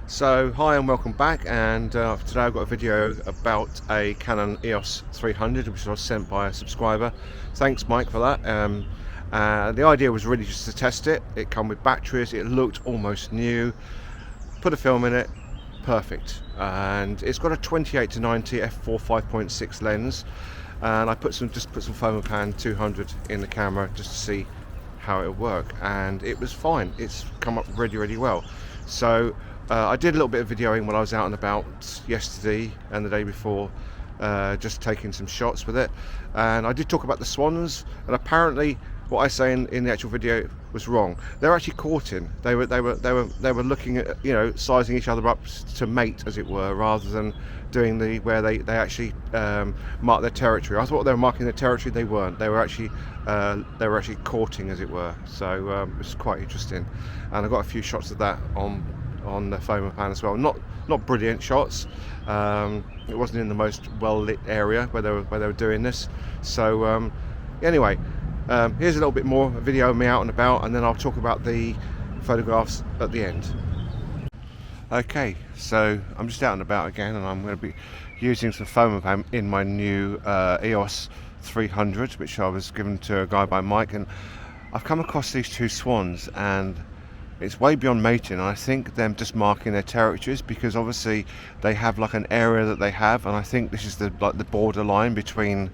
So hi and welcome back, and today I've got a video about a Canon EOS 300 which was sent by a subscriber. Thanks Mike for that. The idea was really just to test it. It come with batteries, it looked almost new, put a film in it, perfect. And it's got a 28-90 f4 5.6 lens, and I put some FomaPan 200 in the camera just to see how it would work, and it was fine. It's come up really well. So I did a little bit of videoing when I was out and about yesterday and the day before, just taking some shots with it, and I did talk about the swans, and apparently what I say in the actual video was wrong. They're actually courting. They were looking at, you know, sizing each other up to mate, as it were, rather than doing where they actually mark their territory. I thought they were marking their territory. They weren't. They were actually courting, as it were. So it was quite interesting, and I got a few shots of that on the FomaPan as well. Not brilliant shots. It wasn't in the most well lit area where they were doing this. So anyway, here's a little bit more video of me out and about, and then I'll talk about the photographs at the end. Okay, so I'm just out and about again, and I'm going to be using some FomaPan in my new EOS 300, which I was given to a guy by Mike, and I've come across these two swans, and it's way beyond mating. I think them just marking their territories, because obviously they have like an area that they have, and I think this is the border line between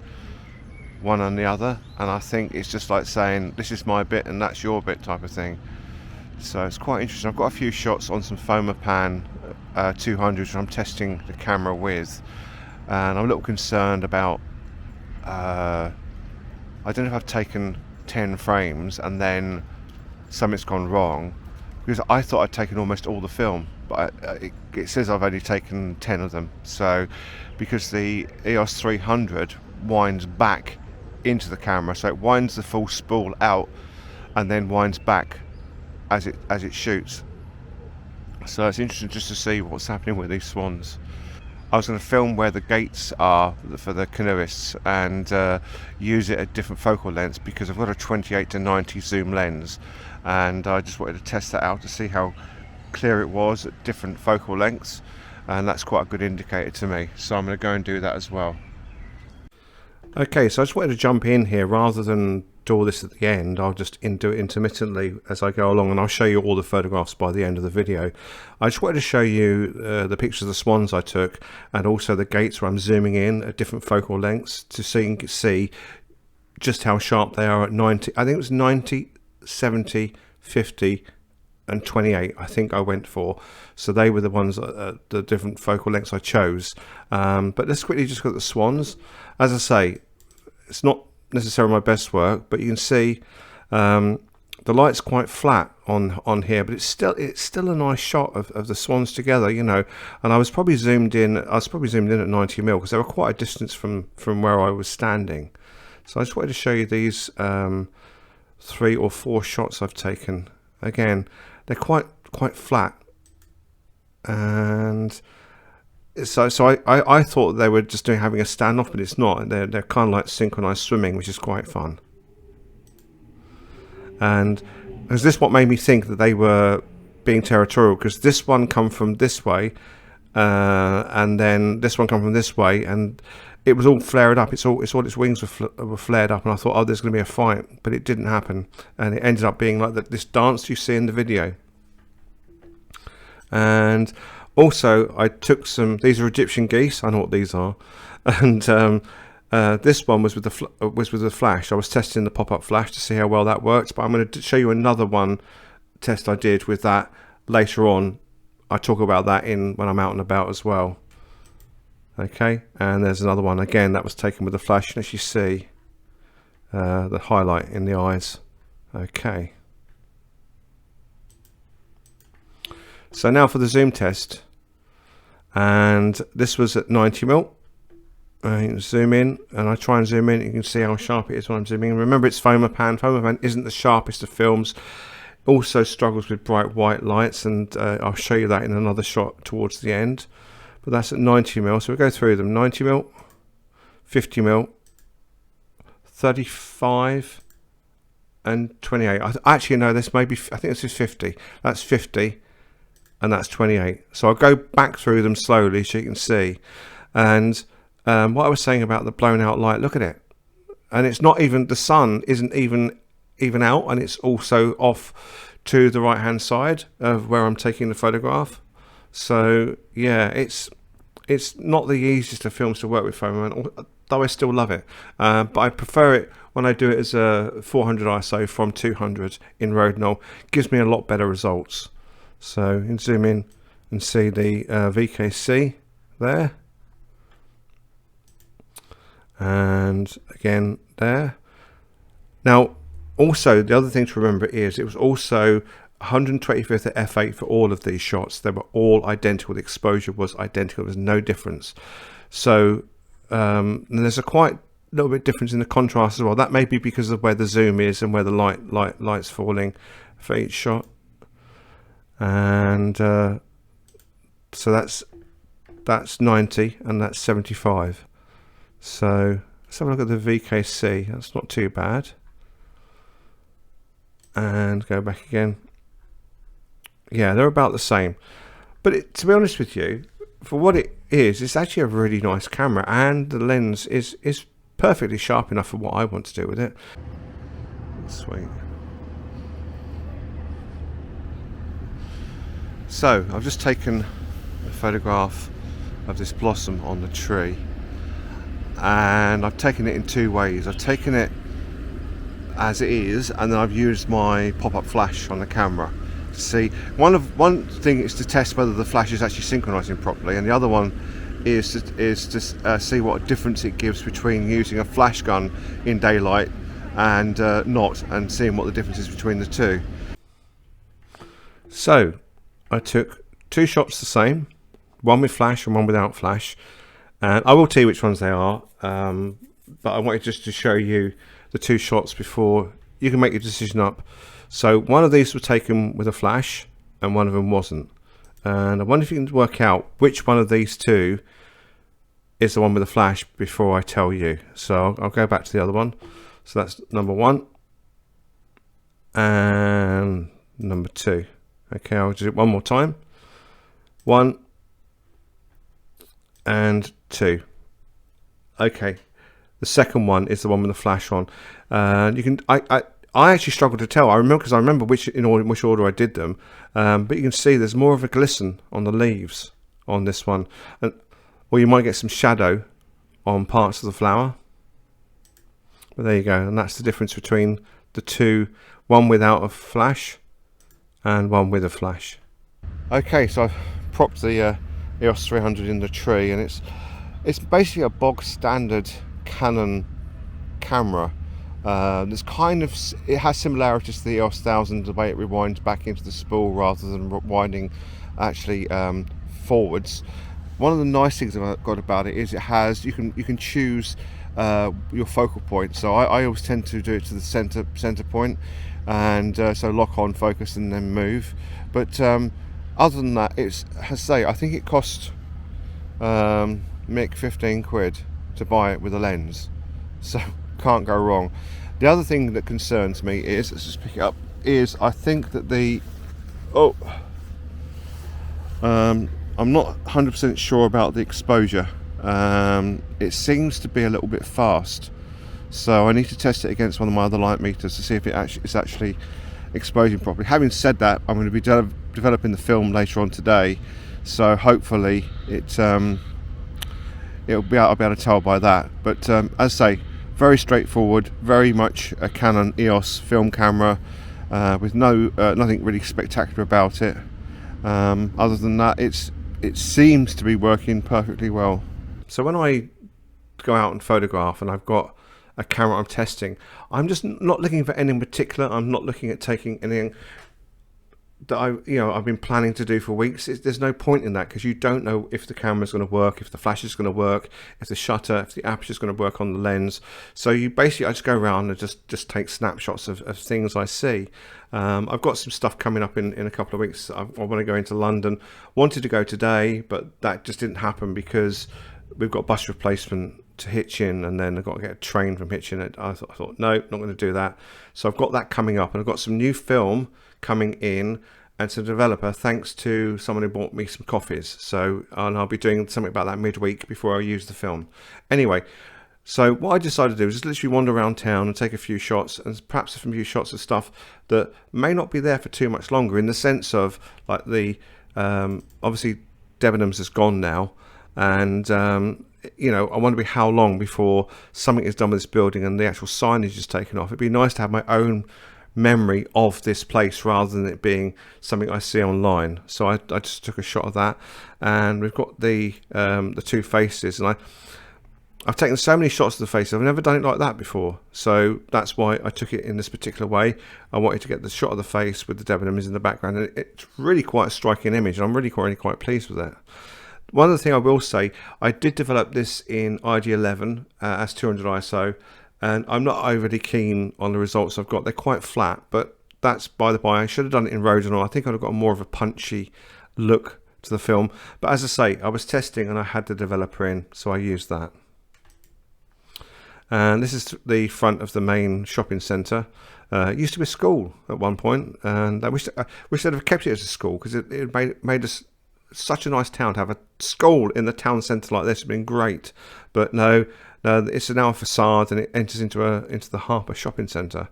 one and the other, and I think it's just like saying this is my bit and that's your bit type of thing. So it's quite interesting. I've got a few shots on some FomaPan 200 which I'm testing the camera with, and I'm a little concerned about I don't know if I've taken 10 frames and then something's gone wrong, because I thought I'd taken almost all the film, but it says I've only taken 10 of them. So because the EOS 300 winds back into the camera, so it winds the full spool out and then winds back as it shoots. So it's interesting just to see what's happening with these swans. I was going to film where the gates are for the canoeists and use it at different focal lengths, because I've got a 28-90 zoom lens, and I just wanted to test that out to see how clear it was at different focal lengths, and that's quite a good indicator to me. So I'm going to go and do that as well. Okay, so I just wanted to jump in here rather than do all this at the end. I'll just do it intermittently as I go along, and I'll show you all the photographs by the end of the video. I just wanted to show you the pictures of the swans I took, and also the gates where I'm zooming in at different focal lengths to see just how sharp they are at 90. I think it was 90, 70, 50 and 28 I think I went for. So they were the ones, the different focal lengths I chose. But let's quickly just look at the swans. As I say, it's not necessarily my best work, but you can see the light's quite flat on here, but it's still a nice shot of the swans together, you know. And I was probably zoomed in at 90 mil, because they were quite a distance from where I was standing. So I just wanted to show you these 3 or 4 shots I've taken. Again, they're quite flat, and so I thought they were just having a standoff, but it's not. They're kind of like synchronized swimming, which is quite fun. And is this what made me think that they were being territorial? Because this one come from this way, and then this one come from this way, and it was all flared up. It's all its wings were flared up, and I thought, oh, there's going to be a fight, but it didn't happen, and it ended up being like this dance you see in the video. And also, I took some. These are Egyptian geese. I know what these are, and this one was with the flash. I was testing the pop-up flash to see how well that works. But I'm going to show you another one test I did with that later on. I talk about that when I'm out and about as well. Okay, and there's another one again that was taken with the flash, and as you see, the highlight in the eyes. Okay. So now for the zoom test, and this was at 90 mil. You can zoom in, and I try and zoom in. You can see how sharp it is when I'm zooming in. Remember, it's FomaPan. FomaPan isn't the sharpest of films. Also struggles with bright white lights, and I'll show you that in another shot towards the end. But that's at 90 mil. So we'll go through them: 90 mil, 50 mil, 35, and 28. Actually, no, this may be. I think this is 50. That's 50. and that's 28. So I'll go back through them slowly so you can see. And what I was saying about the blown out light, look at it. And it's not even, the sun isn't even out, and it's also off to the right hand side of where I'm taking the photograph. So yeah, it's not the easiest of films to work with FomaPan, though I still love it. But I prefer it when I do it as a 400 ISO from 200 in Rodinal. Gives me a lot better results. So you can zoom in and see the VKC there, and again there. Now also the other thing to remember is it was also 125th at f8 for all of these shots. They were all identical. The exposure was identical. There was no difference. So there's a quite little bit difference in the contrast as well. That may be because of where the zoom is and where the light's falling for each shot. And so that's 90 and that's 75. So let's have a look at the VKC. That's not too bad. And go back again. Yeah, they're about the same. But to be honest with you, for what it is, it's actually a really nice camera, and the lens is perfectly sharp enough for what I want to do with it. Sweet. So I've just taken a photograph of this blossom on the tree, and I've taken it in two ways. I've taken it as it is, and then I've used my pop-up flash on the camera to see. One thing is to test whether the flash is actually synchronizing properly, and the other one is to see what difference it gives between using a flash gun in daylight and not, and seeing what the difference is between the two. So I took two shots the same, one with flash and one without flash, and I will tell you which ones they are, but I wanted just to show you the two shots before you can make your decision up. So one of these was taken with a flash and one of them wasn't, and I wonder if you can work out which one of these two is the one with the flash before I tell you. So I'll go back to the other one. So that's number one and number two. Okay, I'll do it one more time. 1 and 2. Okay, the second one is the one with the flash on. You can I actually struggled to tell. I remember because I remember in which order I did them. But you can see there's more of a glisten on the leaves on this one, or you might get some shadow on parts of the flower. But there you go, and that's the difference between the two, one without a flash and one with a flash. Okay, so I've propped the EOS 300 in the tree, and it's basically a bog standard Canon camera. It has similarities to the EOS 1000, the way it rewinds back into the spool rather than rewinding actually forwards. One of the nice things I've got about it is you can choose your focal point. So I always tend to do it to the center point, and so lock on, focus, and then move. But other than that, I think it cost Mick 15 quid to buy it with a lens, so can't go wrong. The other thing that concerns me is, let's just pick it up, is I think that I'm not 100% sure about the exposure. It seems to be a little bit fast, so I need to test it against one of my other light meters to see if it's actually exposing properly. Having said that, I'm going to be developing the film later on today, so hopefully I'll be able to tell by that. But as I say, very straightforward, very much a Canon EOS film camera, with nothing really spectacular about it. Other than that, it seems to be working perfectly well. So when I go out and photograph and I've got a camera I'm testing, I'm just not looking for anything particular. I'm not looking at taking anything that I've been planning to do for weeks. There's no point in that, because you don't know if the camera's going to work, if the flash is going to work, if the shutter, if the aperture is going to work on the lens. So I just go around and just take snapshots of things I see. I've got some stuff coming up in a couple of weeks. I want to go into London. Wanted to go today, but that just didn't happen because we've got bus replacement to Hitchin, and then I've got to get a train from Hitchin. I thought no, not going to do that. So I've got that coming up, and I've got some new film coming in and to the developer, thanks to someone who bought me some coffees. So, and I'll be doing something about that midweek before I use the film. Anyway, so what I decided to do is just literally wander around town and take a few shots, and perhaps a few shots of stuff that may not be there for too much longer, in the sense of like the obviously Debenhams is gone now, and you know, I wonder how long before something is done with this building and the actual signage is taken off. It'd be nice to have my own memory of this place rather than it being something I see online. So I just took a shot of that, and we've got the two faces, and I've taken so many shots of the faces. I've never done it like that before, so that's why I took it in this particular way. I wanted to get the shot of the face with the Debenhams in the background, and it's really quite a striking image, and I'm really quite pleased with it. One other thing I will say, I did develop this in ID11 as 200 ISO, and I'm not overly keen on the results I've got. They're quite flat, but that's by the by. I should have done it in Rodinal. I think I'd have got more of a punchy look to the film. But as I say, I was testing and I had the developer in, so I used that. And this is the front of the main shopping centre. It used to be a school at one point, and I wish they'd have kept it as a school, because it made us such a nice town to have a school in the town centre like this. It's been great, but no, it's now a facade, and it enters into the Harper shopping centre.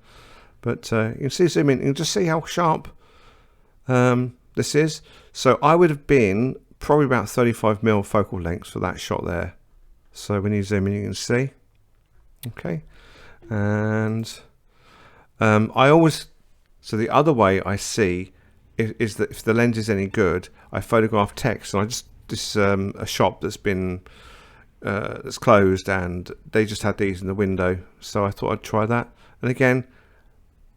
But you can see, zoom in, you can just see how sharp this is. So I would have been probably about 35mm focal length for that shot there. So when you zoom in, you can see. Okay, and so the other way I see is that if the lens is any good, I photograph text, and this is a shop that's been that's closed, and they just had these in the window, so I thought I'd try that. And again,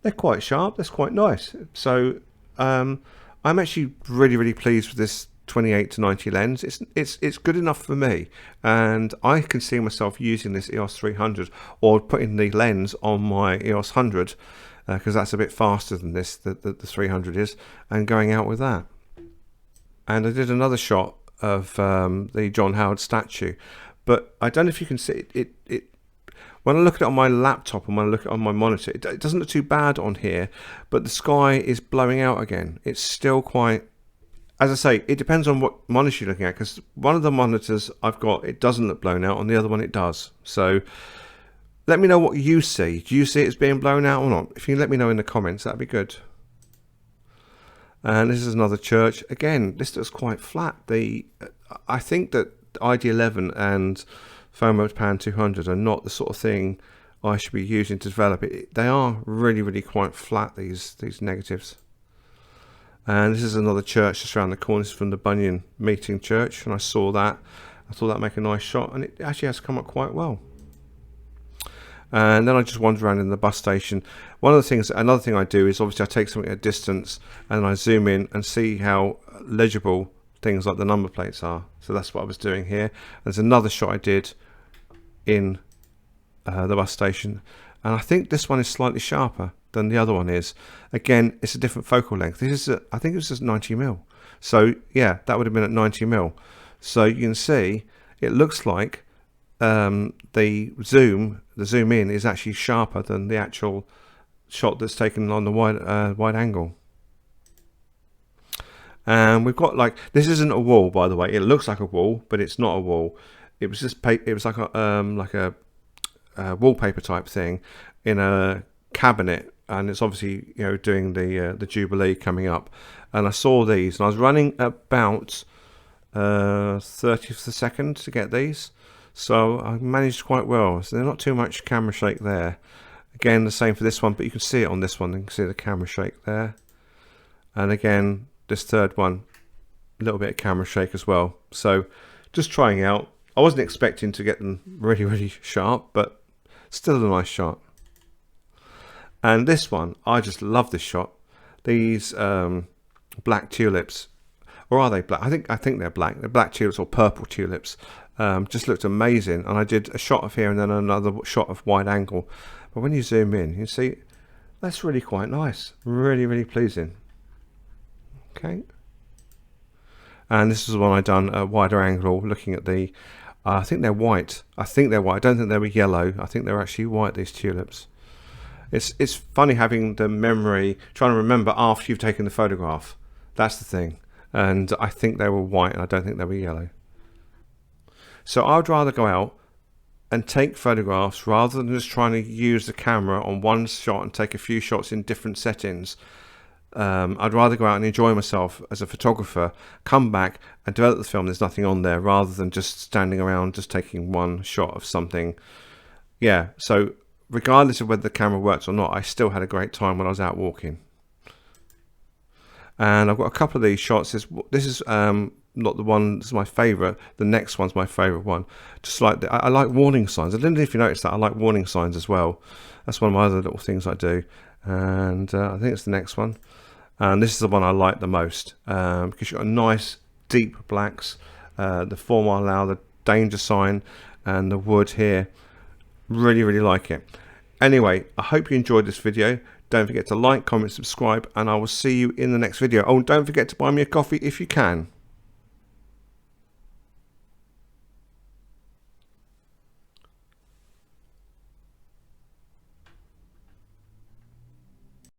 they're quite sharp, that's quite nice. So I'm actually really pleased with this 28-90 lens. It's good enough for me, and I can see myself using this EOS 300 or putting the lens on my EOS 100, because that's a bit faster than this, the 300 is, and going out with that. And I did another shot of the John Howard statue, but I don't know if you can see it. When I look at it on my laptop and when I look at it on my monitor, it doesn't look too bad on here, but the sky is blowing out again. It's still quite, as I say, it depends on what monitor you're looking at, because one of the monitors I've got, it doesn't look blown out, on the other one it does. So let me know what you see. Do you see it as being blown out or not? If you let me know in the comments, that'd be good. And this is another church. Again, this looks quite flat. I think that ID11 and FomaPan 200 are not the sort of thing I should be using to develop it. They are really quite flat, these negatives. And this is another church just around the corner. This is from the Bunyan Meeting Church, and I saw that. I thought that'd make a nice shot, and it actually has come up quite well. And then I just wander around in the bus station. Another thing I do is, obviously I take something at a distance and I zoom in and see how legible things like the number plates are. So that's what I was doing here. There's another shot I did in the bus station, and I think this one is slightly sharper than the other one is. Again, it's a different focal length. This is I think it was just 90mm. So yeah, that would have been at 90mm. So you can see it looks like the zoom in is actually sharper than the actual shot that's taken on the wide angle. And we've got, like, this isn't a wall, by the way. It looks like a wall, but it's not a wall. It was just it was like a wallpaper type thing in a cabinet, and it's obviously, you know, doing the Jubilee coming up. And I saw these, and I was running about 30th a second to get these. So I managed quite well. So they're not too much camera shake there. Again, the same for this one, but you can see it on this one. You can see the camera shake there. And again, this third one, a little bit of camera shake as well. So just trying out. I wasn't expecting to get them really sharp, but still a nice shot. And this one, I just love this shot. These black tulips, or are they black? I think they're black. They're black tulips or purple tulips. Just looked amazing, and I did a shot of here and then another shot of wide angle. But when you zoom in, you see that's really quite nice, really pleasing. Okay, and this is the one I done a wider angle, looking at the I think they're white. I don't think they were yellow. I think they're actually white, these tulips. It's funny having the memory, trying to remember after you've taken the photograph. That's the thing. And I think they were white, and I don't think they were yellow. So I'd rather go out and take photographs rather than just trying to use the camera on one shot and take a few shots in different settings. I'd rather go out and enjoy myself as a photographer, come back and develop the film. There's nothing on there, rather than just standing around just taking one shot of something. Yeah, so regardless of whether the camera works or not, I still had a great time when I was out walking. And I've got a couple of these shots. This is not the one that's my favourite. The next one's my favourite one. Just like I like warning signs. I don't know if you noticed that. I like warning signs as well. That's one of my other little things I do. And I think it's the next one. And this is the one I like the most, because you've got a nice deep blacks, the 4 mile an hour, the danger sign, and the wood here. Really, really like it. Anyway, I hope you enjoyed this video. Don't forget to like, comment, subscribe, and I will see you in the next video. Oh, and don't forget to buy me a coffee if you can.